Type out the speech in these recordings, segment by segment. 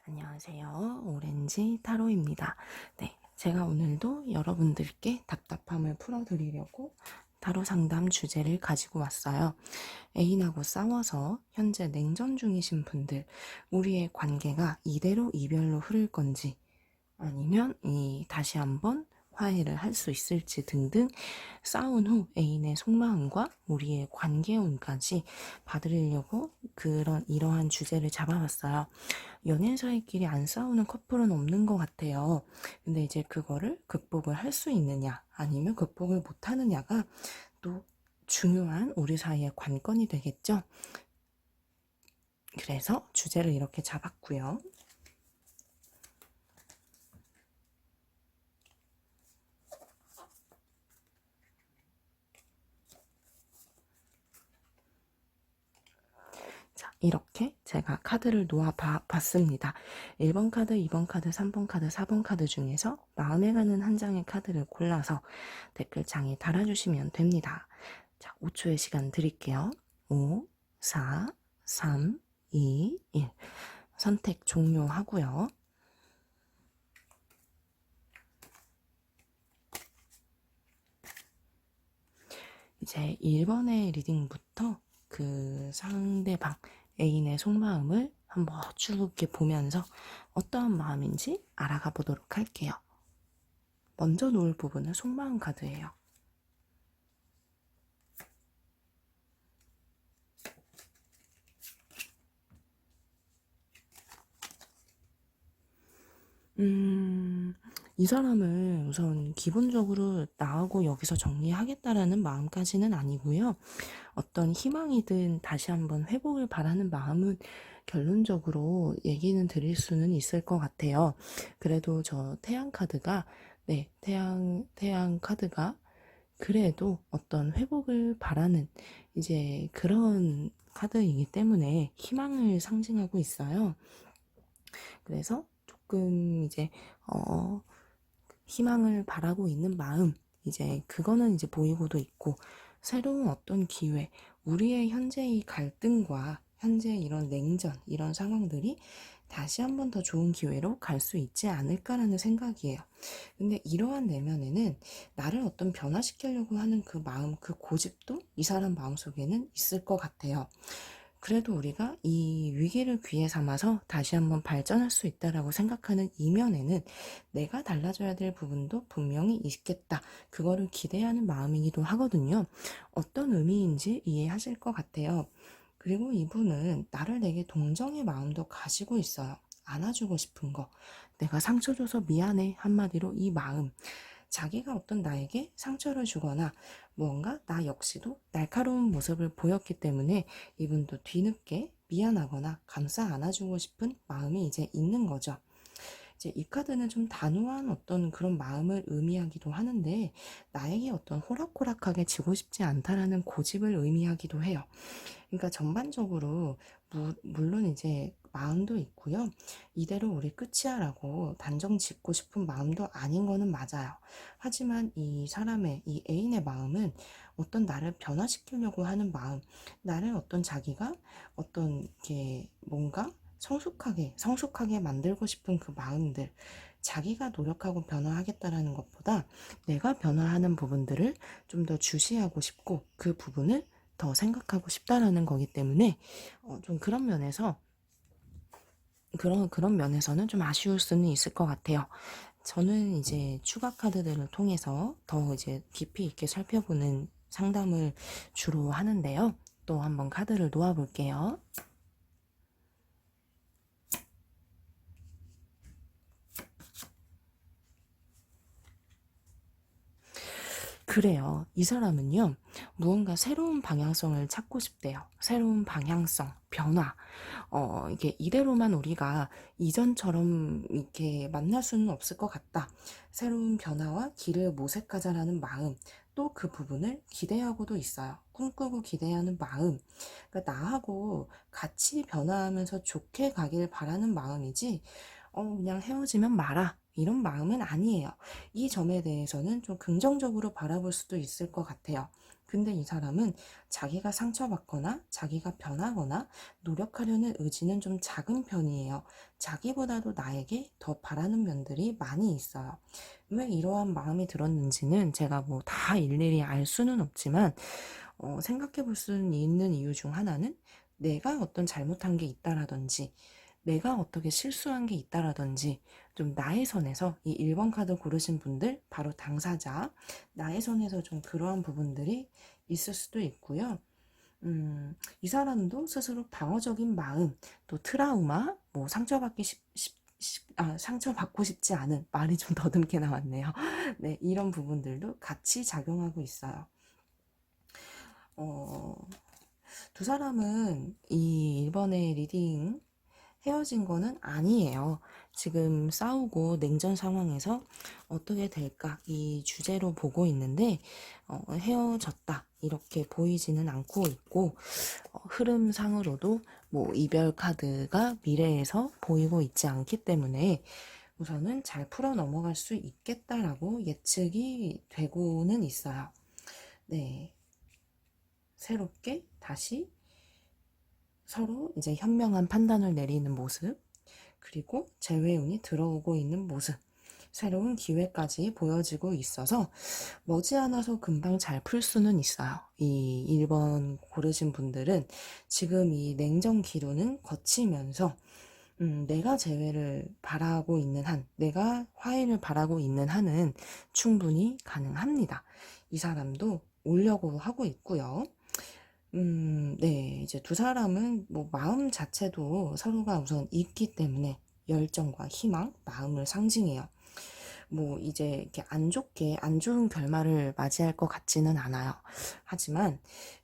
안녕하세요. 오렌지 타로입니다. 네, 제가 오늘도 여러분들께 답답함을 풀어드리려고 타로 상담 주제를 가지고 왔어요. 애인하고 싸워서 현재 냉전 중이신 분들, 우리의 관계가 이대로 이별로 흐를 건지, 아니면 다시 한번 화해를 할 수 있을지 등등 싸운 후 애인의 속마음과 우리의 관계운까지 봐드리려고 이러한 주제를 잡아봤어요. 연인 사이끼리 안 싸우는 커플은 없는 것 같아요. 근데 이제 그거를 극복을 할 수 있느냐 아니면 극복을 못하느냐가 또 중요한 우리 사이의 관건이 되겠죠. 그래서 주제를 이렇게 잡았고요. 자, 이렇게 제가 카드를 놓아 봤습니다. 1번 카드, 2번 카드, 3번 카드, 4번 카드 중에서 마음에 가는 한 장의 카드를 골라서 댓글창에 달아주시면 됩니다. 자, 5초의 시간 드릴게요. 5, 4, 3, 2, 1. 선택 종료하고요. 이제 1번의 리딩부터 그 상대방 애인의 속마음을 한번 쭉 이렇게 보면서 어떠한 마음인지 알아가 보도록 할게요. 먼저 놓을 부분은 속마음 카드예요. 이 사람을 우선 기본적으로 나하고 여기서 정리하겠다라는 마음까지는 아니고요. 어떤 희망이든 다시 한번 회복을 바라는 마음은 결론적으로 얘기는 드릴 수는 있을 것 같아요. 그래도 저 태양 카드가, 네, 태양 카드가 그래도 어떤 회복을 바라는 이제 그런 카드이기 때문에 희망을 상징하고 있어요. 그래서 조금 이제 희망을 바라고 있는 마음, 이제 그거는 이제 보이고도 있고, 새로운 어떤 기회, 우리의 현재의 갈등과 현재 이런 냉전, 이런 상황들이 다시 한 번 더 좋은 기회로 갈 수 있지 않을까라는 생각이에요. 근데 이러한 내면에는 나를 어떤 변화시키려고 하는 그 마음, 그 고집도 이 사람 마음속에는 있을 것 같아요. 그래도 우리가 이 위기를 기회 삼아서 다시 한번 발전할 수 있다라고 생각하는 이면에는 내가 달라져야 될 부분도 분명히 있겠다. 그거를 기대하는 마음이기도 하거든요. 어떤 의미인지 이해하실 것 같아요. 그리고 이분은 나를 되게 동정의 마음도 가지고 있어요. 안아주고 싶은 거. 내가 상처 줘서 미안해. 한마디로 이 마음. 자기가 어떤 나에게 상처를 주거나 무언가 나 역시도 날카로운 모습을 보였기 때문에 이분도 뒤늦게 미안하거나 감싸 안아주고 싶은 마음이 이제 있는 거죠. 이제 이 카드는 좀 단호한 어떤 그런 마음을 의미하기도 하는데 나에게 어떤 호락호락하게 지고 싶지 않다라는 고집을 의미하기도 해요. 그러니까 전반적으로 물론 이제 마음도 있고요. 이대로 우리 끝이야라고 단정 짓고 싶은 마음도 아닌 거는 맞아요. 하지만 이 사람의 이 애인의 마음은 어떤 나를 변화시키려고 하는 마음, 나를 어떤 자기가 어떤 게 뭔가 성숙하게 만들고 싶은 그 마음들, 자기가 노력하고 변화하겠다라는 것보다 내가 변화하는 부분들을 좀 더 주시하고 싶고 그 부분을 더 생각하고 싶다라는 거기 때문에 좀 그런 면에서는 좀 아쉬울 수는 있을 것 같아요. 저는 이제 추가 카드들을 통해서 더 이제 깊이 있게 살펴보는 상담을 주로 하는데요. 또 한번 카드를 놓아 볼게요. 그래요. 이 사람은요, 무언가 새로운 방향성을 찾고 싶대요. 새로운 방향성, 변화. 이게 이대로만 우리가 이전처럼 이렇게 만날 수는 없을 것 같다. 새로운 변화와 길을 모색하자라는 마음, 또 그 부분을 기대하고도 있어요. 꿈꾸고 기대하는 마음. 그러니까 나하고 같이 변화하면서 좋게 가길 바라는 마음이지, 그냥 헤어지면 마라. 이런 마음은 아니에요. 이 점에 대해서는 좀 긍정적으로 바라볼 수도 있을 것 같아요. 근데 이 사람은 자기가 상처받거나 자기가 변하거나 노력하려는 의지는 좀 작은 편이에요. 자기보다도 나에게 더 바라는 면들이 많이 있어요. 왜 이러한 마음이 들었는지는 제가 뭐 다 일일이 알 수는 없지만 생각해 볼 수는 있는 이유 중 하나는 내가 어떤 잘못한 게 있다라든지 내가 어떻게 실수한 게 있다라든지 좀 나의 선에서 이 1번 카드 고르신 분들 바로 당사자 나의 선에서 좀 그러한 부분들이 있을 수도 있고요. 이 사람도 스스로 방어적인 마음, 또 트라우마, 뭐 상처받고 싶지 않은 말이 좀 더듬게 나왔네요. 네, 이런 부분들도 같이 작용하고 있어요. 어, 두 사람은 이 이번에 리딩 헤어진 거는 아니에요. 지금 싸우고 냉전 상황에서 어떻게 될까 이 주제로 보고 있는데 헤어졌다 이렇게 보이지는 않고 있고 흐름상으로도 뭐 이별 카드가 미래에서 보이고 있지 않기 때문에 우선은 잘 풀어 넘어갈 수 있겠다라고 예측이 되고는 있어요. 네, 새롭게 다시 서로 이제 현명한 판단을 내리는 모습, 그리고 재회운이 들어오고 있는 모습, 새로운 기회까지 보여지고 있어서 머지않아서 금방 잘 풀 수는 있어요. 이 1번 고르신 분들은 지금 이 냉정 기류는 거치면서 내가 재회를 바라고 있는 한, 내가 화해를 바라고 있는 한은 충분히 가능합니다. 이 사람도 오려고 하고 있고요. 네, 이제 두 사람은 뭐 마음 자체도 서로가 우선 있기 때문에 열정과 희망, 마음을 상징해요. 뭐 이제 이렇게 안 좋게, 안 좋은 결말을 맞이할 것 같지는 않아요. 하지만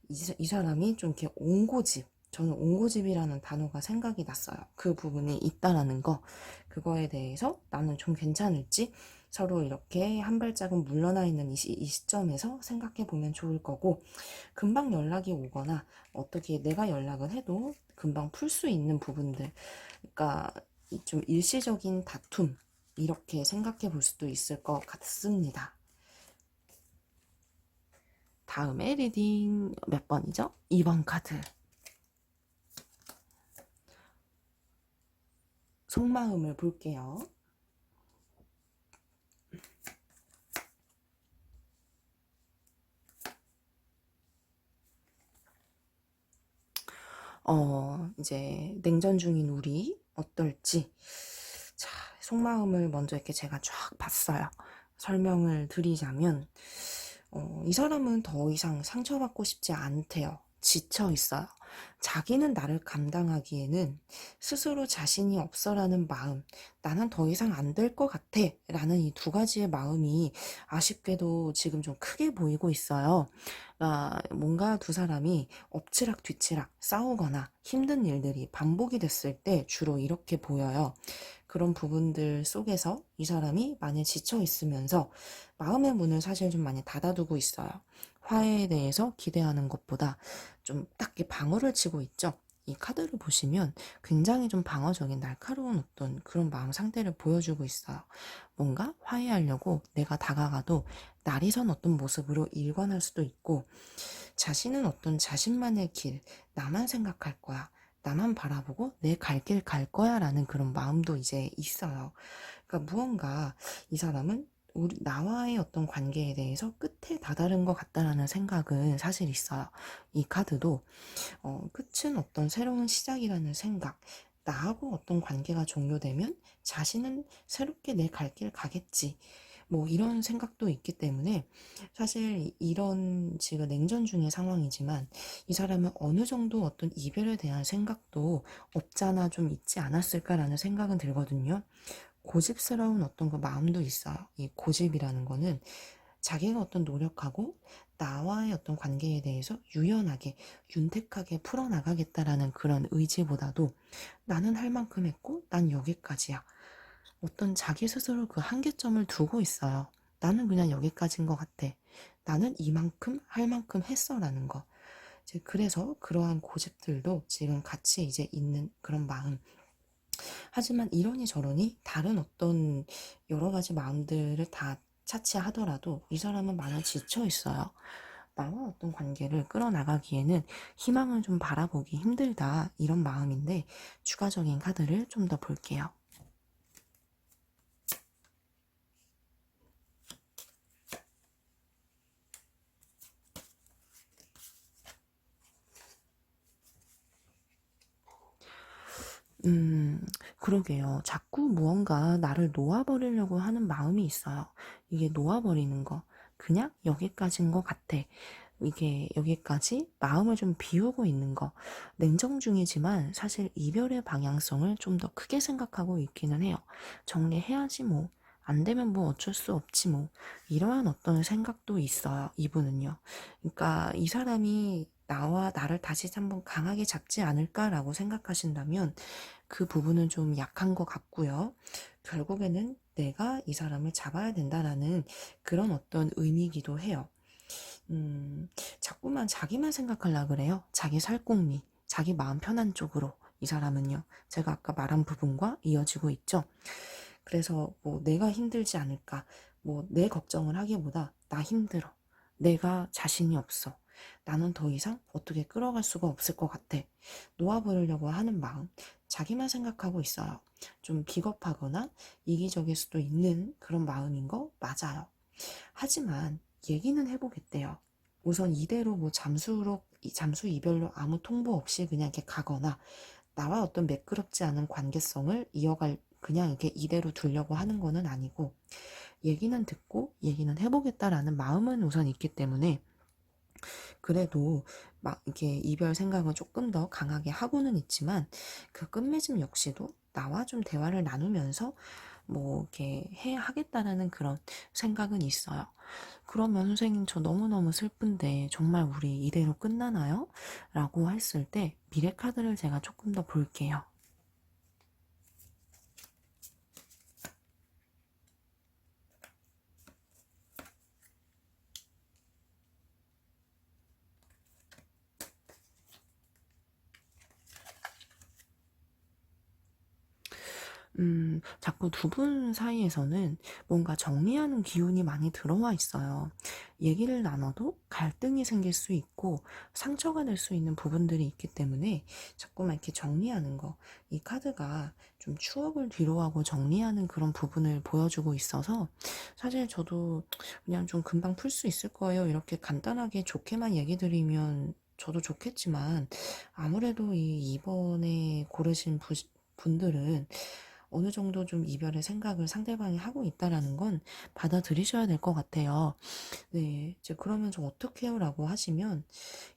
이 사람이 좀 이렇게 온고집, 저는 온고집이라는 단어가 생각이 났어요. 그 부분이 있다라는 거, 그거에 대해서 나는 좀 괜찮을지 서로 이렇게 한 발짝은 물러나 있는 이 시점에서 생각해 보면 좋을 거고, 금방 연락이 오거나 어떻게 내가 연락을 해도 금방 풀 수 있는 부분들, 그러니까 좀 일시적인 다툼 이렇게 생각해 볼 수도 있을 것 같습니다. 다음에 리딩 몇 번이죠? 2번 카드. 속마음을 볼게요. 이제 냉전 중인 우리 어떨지. 자, 속마음을 먼저 이렇게 제가 쫙 봤어요. 설명을 드리자면, 이 사람은 더 이상 상처받고 싶지 않대요. 지쳐 있어요. 자기는 나를 감당하기에는 스스로 자신이 없어라는 마음, 나는 더 이상 안 될 것 같아 라는 이 두 가지의 마음이 아쉽게도 지금 좀 크게 보이고 있어요. 뭔가 두 사람이 엎치락 뒤치락 싸우거나 힘든 일들이 반복이 됐을 때 주로 이렇게 보여요. 그런 부분들 속에서 이 사람이 많이 지쳐 있으면서 마음의 문을 사실 좀 많이 닫아두고 있어요. 화해에 대해서 기대하는 것보다 좀 딱 방어를 치고 있죠. 이 카드를 보시면 굉장히 좀 방어적인 날카로운 어떤 그런 마음 상태를 보여주고 있어요. 뭔가 화해하려고 내가 다가가도 날이 선 어떤 모습으로 일관할 수도 있고 자신은 어떤 자신만의 길, 나만 생각할 거야. 나만 바라보고 내 갈 길 갈 거야 라는 그런 마음도 이제 있어요. 그러니까 무언가 이 사람은 나와의 어떤 관계에 대해서 끝에 다다른 것 같다라는 생각은 사실 있어요. 이 카드도 끝은 어떤 새로운 시작이라는 생각, 나하고 어떤 관계가 종료되면 자신은 새롭게 내 갈 길 가겠지. 뭐 이런 생각도 있기 때문에 사실 이런 지금 냉전 중의 상황이지만 이 사람은 어느 정도 어떤 이별에 대한 생각도 없잖아 좀 있지 않았을까라는 생각은 들거든요. 고집스러운 어떤 그 마음도 있어요. 이 고집이라는 거는 자기가 어떤 노력하고 나와의 어떤 관계에 대해서 유연하게 윤택하게 풀어나가겠다라는 그런 의지보다도 나는 할 만큼 했고 난 여기까지야. 어떤 자기 스스로 그 한계점을 두고 있어요. 나는 그냥 여기까지인 것 같아. 나는 이만큼 할 만큼 했어라는 거. 이제 그래서 그러한 고집들도 지금 같이 이제 있는 그런 마음. 하지만 이러니 저러니 다른 어떤 여러 가지 마음들을 다 차치하더라도 이 사람은 많이 지쳐 있어요. 나와 어떤 관계를 끌어나가기에는 희망을 좀 바라보기 힘들다 이런 마음인데 추가적인 카드를 좀 더 볼게요. 그러게요. 자꾸 무언가 나를 놓아버리려고 하는 마음이 있어요. 이게 놓아버리는 거. 그냥 여기까지인 것 같아. 이게 여기까지 마음을 좀 비우고 있는 거. 냉정 중이지만 사실 이별의 방향성을 좀 더 크게 생각하고 있기는 해요. 정리해야지 뭐. 안 되면 뭐 어쩔 수 없지 뭐. 이러한 어떤 생각도 있어요. 이분은요. 그러니까 이 사람이 나와 나를 다시 한번 강하게 잡지 않을까라고 생각하신다면 그 부분은 좀 약한 것 같고요. 결국에는 내가 이 사람을 잡아야 된다라는 그런 어떤 의미이기도 해요. 자꾸만 자기만 생각하려 그래요. 자기 살궁리, 자기 마음 편한 쪽으로. 이 사람은요. 제가 아까 말한 부분과 이어지고 있죠. 그래서 뭐 내가 힘들지 않을까, 뭐 내 걱정을 하기보다 나 힘들어. 내가 자신이 없어. 나는 더 이상 어떻게 끌어갈 수가 없을 것 같아. 놓아버리려고 하는 마음, 자기만 생각하고 있어요. 좀 비겁하거나 이기적일 수도 있는 그런 마음인 거 맞아요. 하지만 얘기는 해보겠대요. 우선 이대로 뭐 잠수 이별로 아무 통보 없이 그냥 이렇게 가거나 나와 어떤 매끄럽지 않은 관계성을 이어갈 그냥 이렇게 이대로 두려고 하는 거는 아니고 얘기는 듣고 얘기는 해보겠다라는 마음은 우선 있기 때문에 그래도 막 이렇게 이별 생각을 조금 더 강하게 하고는 있지만 그 끝맺음 역시도 나와 좀 대화를 나누면서 뭐 이렇게 해 하겠다라는 그런 생각은 있어요. 그러면 선생님 저 너무너무 슬픈데 정말 우리 이대로 끝나나요? 라고 했을 때 미래 카드를 제가 조금 더 볼게요. 자꾸 두 분 사이에서는 뭔가 정리하는 기운이 많이 들어와 있어요. 얘기를 나눠도 갈등이 생길 수 있고 상처가 될 수 있는 부분들이 있기 때문에 자꾸만 이렇게 정리하는 거. 이 카드가 좀 추억을 뒤로하고 정리하는 그런 부분을 보여주고 있어서 사실 저도 그냥 좀 금방 풀 수 있을 거예요. 이렇게 간단하게 좋게만 얘기 드리면 저도 좋겠지만 아무래도 이번에 고르신 분들은 어느 정도 좀 이별의 생각을 상대방이 하고 있다라는 건 받아들이셔야 될 것 같아요. 네, 이제 그러면 좀 어떻게 해요? 라고 하시면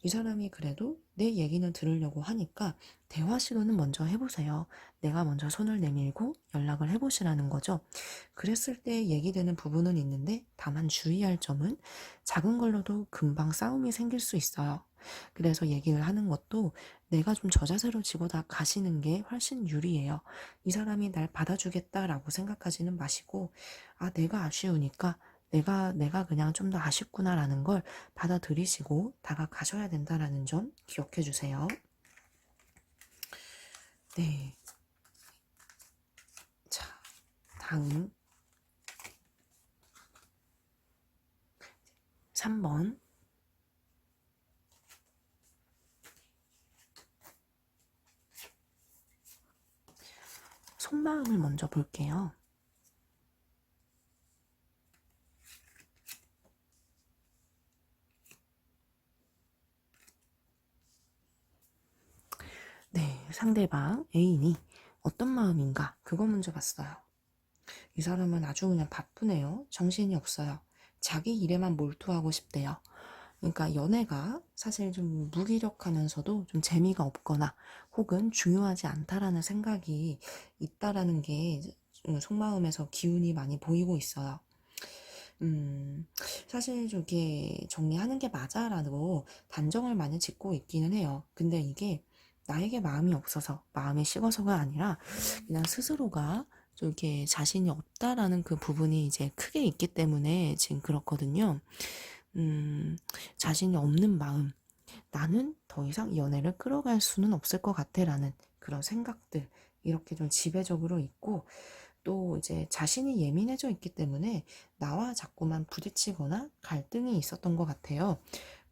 이 사람이 그래도 내 얘기는 들으려고 하니까 대화 시도는 먼저 해보세요. 내가 먼저 손을 내밀고 연락을 해보시라는 거죠. 그랬을 때 얘기되는 부분은 있는데 다만 주의할 점은 작은 걸로도 금방 싸움이 생길 수 있어요. 그래서 얘기를 하는 것도 내가 좀 저자세로 지고 다 가시는 게 훨씬 유리해요. 이 사람이 날 받아주겠다라고 생각하지는 마시고, 아, 내가 아쉬우니까 내가 그냥 좀 더 아쉽구나라는 걸 받아들이시고 다가가셔야 된다라는 점 기억해 주세요. 네. 자, 다음 3번. 속마음을 먼저 볼게요. 네, 상대방 애인이 어떤 마음인가 그거 먼저 봤어요. 이 사람은 아주 그냥 바쁘네요. 정신이 없어요. 자기 일에만 몰두하고 싶대요. 그러니까 연애가 사실 좀 무기력하면서도 좀 재미가 없거나 혹은 중요하지 않다라는 생각이 있다라는 게 속마음에서 기운이 많이 보이고 있어요. 음, 사실 저게 정리하는 게 맞아라고 단정을 많이 짓고 있기는 해요. 근데 이게 나에게 마음이 없어서, 마음이 식어서가 아니라 그냥 스스로가 좀 이렇게 자신이 없다라는 그 부분이 이제 크게 있기 때문에 지금 그렇거든요. 자신이 없는 마음. 나는 더 이상 연애를 끌어갈 수는 없을 것 같아라는 그런 생각들. 이렇게 좀 지배적으로 있고, 또 이제 자신이 예민해져 있기 때문에 나와 자꾸만 부딪히거나 갈등이 있었던 것 같아요.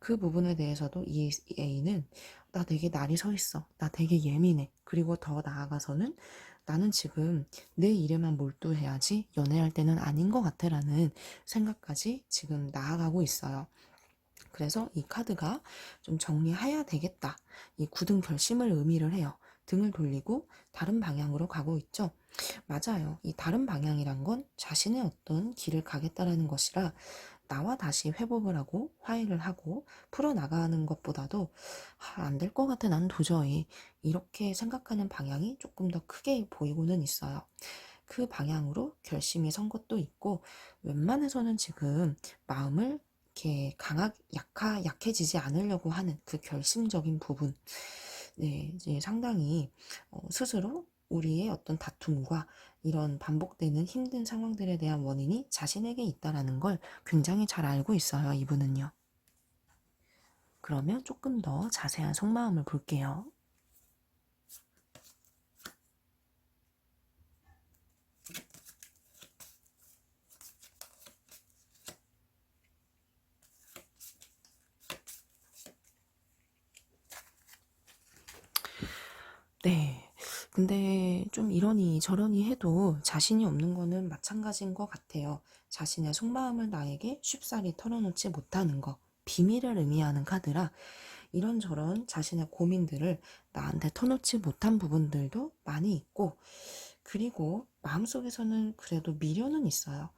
그 부분에 대해서도 이 A는 나 되게 날이 서 있어. 나 되게 예민해. 그리고 더 나아가서는 나는 지금 내 일에만 몰두해야지 연애할 때는 아닌 것 같아라는 생각까지 지금 나아가고 있어요. 그래서 이 카드가 좀 정리해야 되겠다. 이 굳은 결심을 의미를 해요. 등을 돌리고 다른 방향으로 가고 있죠. 맞아요. 이 다른 방향이란 건 자신의 어떤 길을 가겠다라는 것이라 나와 다시 회복을 하고 화해를 하고 풀어나가는 것보다도 안 될 것 같아. 난 도저히 이렇게 생각하는 방향이 조금 더 크게 보이고는 있어요. 그 방향으로 결심이 선 것도 있고 웬만해서는 지금 마음을 이렇게 약해지지 않으려고 하는 그 결심적인 부분, 네, 이제 상당히 스스로 우리의 어떤 다툼과 이런 반복되는 힘든 상황들에 대한 원인이 자신에게 있다라는 걸 굉장히 잘 알고 있어요, 이분은요. 그러면 조금 더 자세한 속마음을 볼게요. 네. 근데 좀 이러니 저러니 해도 자신이 없는 거는 마찬가지인 것 같아요. 자신의 속마음을 나에게 쉽사리 털어놓지 못하는 거. 비밀을 의미하는 카드라 이런저런 자신의 고민들을 나한테 터놓지 못한 부분들도 많이 있고, 그리고 마음속에서는 그래도 미련은 있어요.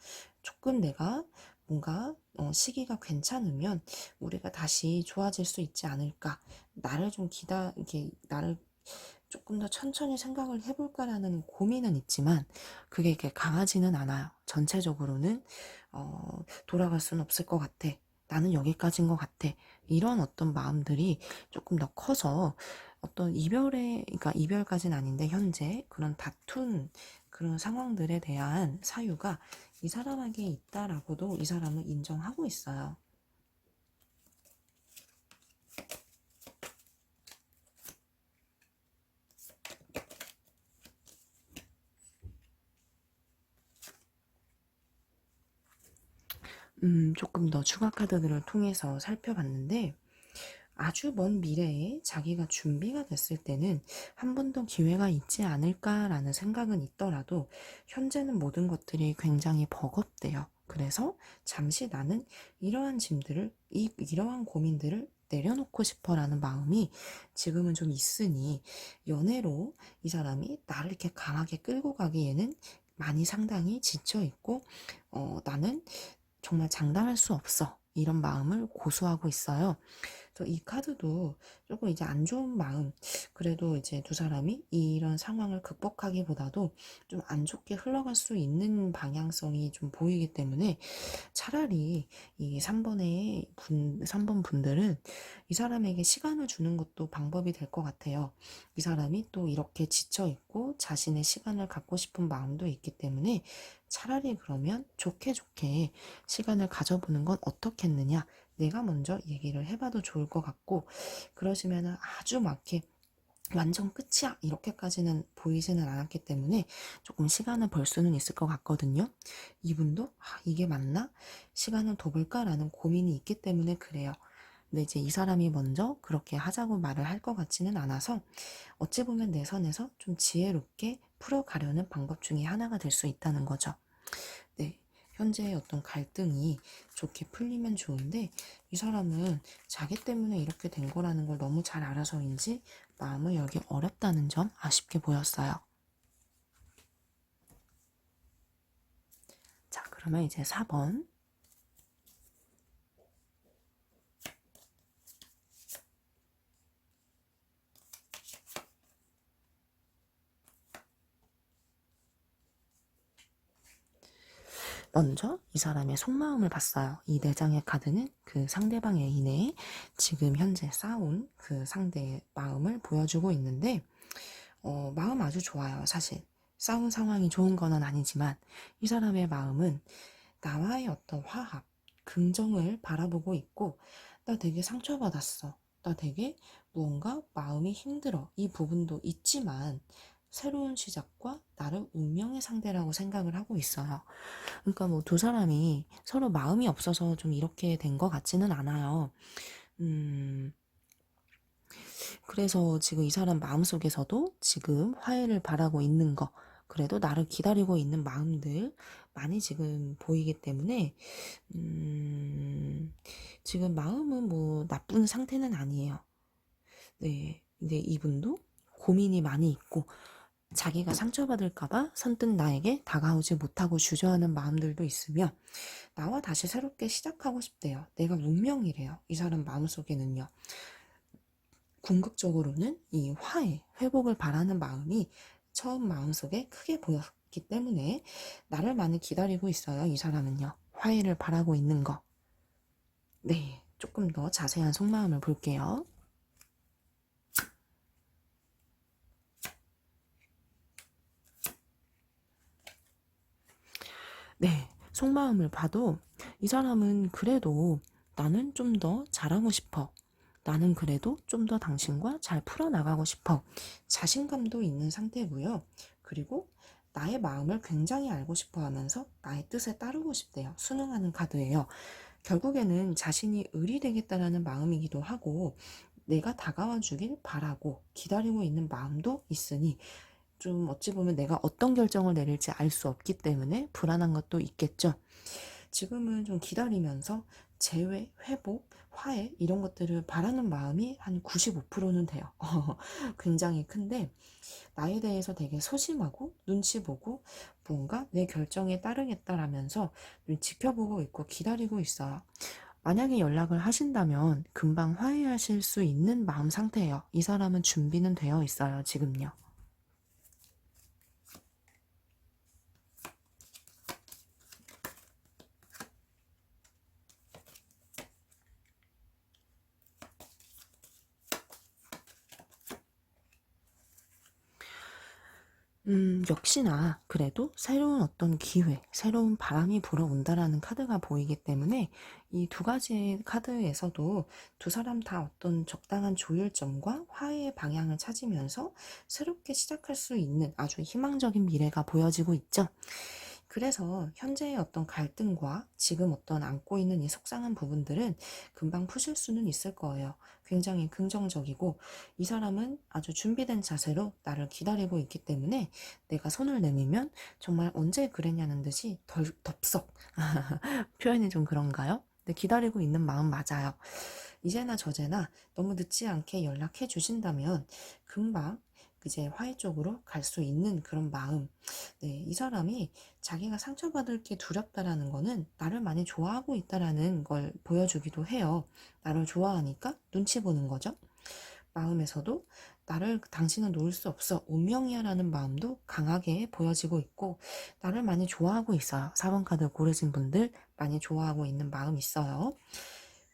조금 내가 뭔가 시기가 괜찮으면 우리가 다시 좋아질 수 있지 않을까. 나를 좀 이렇게 나를 조금 더 천천히 생각을 해볼까라는 고민은 있지만 그게 이렇게 강하지는 않아요. 전체적으로는 돌아갈 수는 없을 것 같아. 나는 여기까지인 것 같아. 이런 어떤 마음들이 조금 더 커서 어떤 그러니까 이별까지는 아닌데 현재 그런 다툰 그런 상황들에 대한 사유가 이 사람에게 있다라고도 이 사람은 인정하고 있어요. 조금 더 추가 카드들을 통해서 살펴봤는데 아주 먼 미래에 자기가 준비가 됐을 때는 한 번 더 기회가 있지 않을까라는 생각은 있더라도 현재는 모든 것들이 굉장히 버겁대요. 그래서 잠시 나는 이러한 고민들을 내려놓고 싶어라는 마음이 지금은 좀 있으니 연애로 이 사람이 나를 이렇게 강하게 끌고 가기에는 많이 상당히 지쳐 있고 나는 정말 장담할 수 없어. 이런 마음을 고수하고 있어요. 그래서 이 카드도 조금 이제 안 좋은 마음, 그래도 이제 두 사람이 이런 상황을 극복하기보다도 좀 안 좋게 흘러갈 수 있는 방향성이 좀 보이기 때문에 차라리 이 3번 분들은 이 사람에게 시간을 주는 것도 방법이 될 것 같아요. 이 사람이 또 이렇게 지쳐 있고 자신의 시간을 갖고 싶은 마음도 있기 때문에 차라리 그러면 좋게 좋게 시간을 가져보는 건 어떻겠느냐. 내가 먼저 얘기를 해봐도 좋을 것 같고, 그러시면은 아주 막 이렇게 완전 끝이야 이렇게까지는 보이지는 않았기 때문에 조금 시간을 벌 수는 있을 것 같거든요. 이분도 이게 맞나? 시간을 더 볼까라는 고민이 있기 때문에 그래요. 근데 이제 이 사람이 먼저 그렇게 하자고 말을 할 것 같지는 않아서 어찌 보면 내 선에서 좀 지혜롭게 풀어가려는 방법 중에 하나가 될 수 있다는 거죠. 네. 현재의 어떤 갈등이 좋게 풀리면 좋은데 이 사람은 자기 때문에 이렇게 된 거라는 걸 너무 잘 알아서인지 마음을 열기 어렵다는 점 아쉽게 보였어요. 자, 그러면 이제 4번. 먼저 이 사람의 속마음을 봤어요. 이 4장의 카드는 그 상대방 애인의 지금 현재 싸운 그 상대의 마음을 보여주고 있는데 마음 아주 좋아요. 사실 싸운 상황이 좋은 건 아니지만 이 사람의 마음은 나와의 어떤 화합, 긍정을 바라보고 있고 나 되게 상처받았어. 나 되게 무언가 마음이 힘들어. 이 부분도 있지만 새로운 시작과 나를 운명의 상대라고 생각을 하고 있어요. 그러니까 뭐 두 사람이 서로 마음이 없어서 좀 이렇게 된 것 같지는 않아요. 그래서 지금 이 사람 마음속에서도 지금 화해를 바라고 있는 거, 그래도 나를 기다리고 있는 마음들 많이 지금 보이기 때문에, 지금 마음은 뭐 나쁜 상태는 아니에요. 네. 근데 이분도 고민이 많이 있고, 자기가 상처받을까봐 선뜻 나에게 다가오지 못하고 주저하는 마음들도 있으며, 나와 다시 새롭게 시작하고 싶대요. 내가 문명이래요. 이 사람 마음속에는요. 궁극적으로는 이 화해, 회복을 바라는 마음이 처음 마음속에 크게 보였기 때문에 나를 많이 기다리고 있어요. 이 사람은요. 화해를 바라고 있는 거. 네. 조금 더 자세한 속마음을 볼게요. 네. 속마음을 봐도 이 사람은 그래도 나는 좀 더 잘하고 싶어. 나는 그래도 좀 더 당신과 잘 풀어나가고 싶어. 자신감도 있는 상태고요. 그리고 나의 마음을 굉장히 알고 싶어 하면서 나의 뜻에 따르고 싶대요. 순응하는 카드예요. 결국에는 자신이 을이 되겠다라는 마음이기도 하고, 내가 다가와 주길 바라고 기다리고 있는 마음도 있으니, 좀 어찌 보면 내가 어떤 결정을 내릴지 알 수 없기 때문에 불안한 것도 있겠죠. 지금은 좀 기다리면서 재회, 회복, 화해 이런 것들을 바라는 마음이 한 95%는 돼요. 굉장히 큰데, 나에 대해서 되게 소심하고 눈치 보고 뭔가 내 결정에 따르겠다라면서 지켜보고 있고 기다리고 있어요. 만약에 연락을 하신다면 금방 화해하실 수 있는 마음 상태예요. 이 사람은 준비는 되어 있어요, 지금요. 역시나 그래도 새로운 어떤 기회, 새로운 바람이 불어온다라는 카드가 보이기 때문에 이 두 가지 카드에서도 두 사람 다 어떤 적당한 조율점과 화해의 방향을 찾으면서 새롭게 시작할 수 있는 아주 희망적인 미래가 보여지고 있죠. 그래서 현재의 어떤 갈등과 지금 어떤 안고 있는 이 속상한 부분들은 금방 푸실 수는 있을 거예요. 굉장히 긍정적이고, 이 사람은 아주 준비된 자세로 나를 기다리고 있기 때문에 내가 손을 내밀면 정말 언제 그랬냐는 듯이 덥석 표현이 좀 그런가요? 근데 기다리고 있는 마음 맞아요. 이제나 저제나 너무 늦지 않게 연락해 주신다면 금방 이제 화해 쪽으로 갈 수 있는 그런 마음. 네, 이 사람이 자기가 상처받을 게 두렵다라는 거는 나를 많이 좋아하고 있다라는 걸 보여주기도 해요. 나를 좋아하니까 눈치 보는 거죠. 마음에서도 나를 당신은 놓을 수 없어 운명이야라는 마음도 강하게 보여지고 있고, 나를 많이 좋아하고 있어요. 4번 카드 고르신 분들 많이 좋아하고 있는 마음 있어요.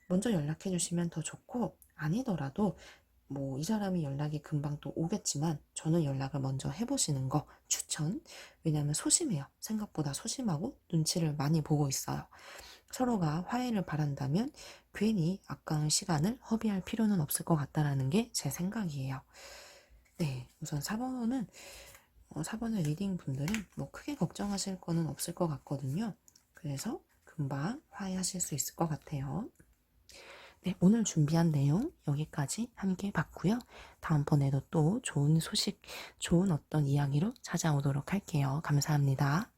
먼저 연락해 주시면 더 좋고, 아니더라도 뭐 이 사람이 연락이 금방 또 오겠지만 저는 연락을 먼저 해보시는 거 추천. 왜냐하면 소심해요. 생각보다 소심하고 눈치를 많이 보고 있어요. 서로가 화해를 바란다면 괜히 아까운 시간을 허비할 필요는 없을 것 같다라는 게 제 생각이에요. 네, 우선 4번의 리딩 분들은 뭐 크게 걱정하실 거는 없을 것 같거든요. 그래서 금방 화해하실 수 있을 것 같아요. 네, 오늘 준비한 내용 여기까지 함께 봤고요. 다음번에도 또 좋은 소식, 좋은 어떤 이야기로 찾아오도록 할게요. 감사합니다.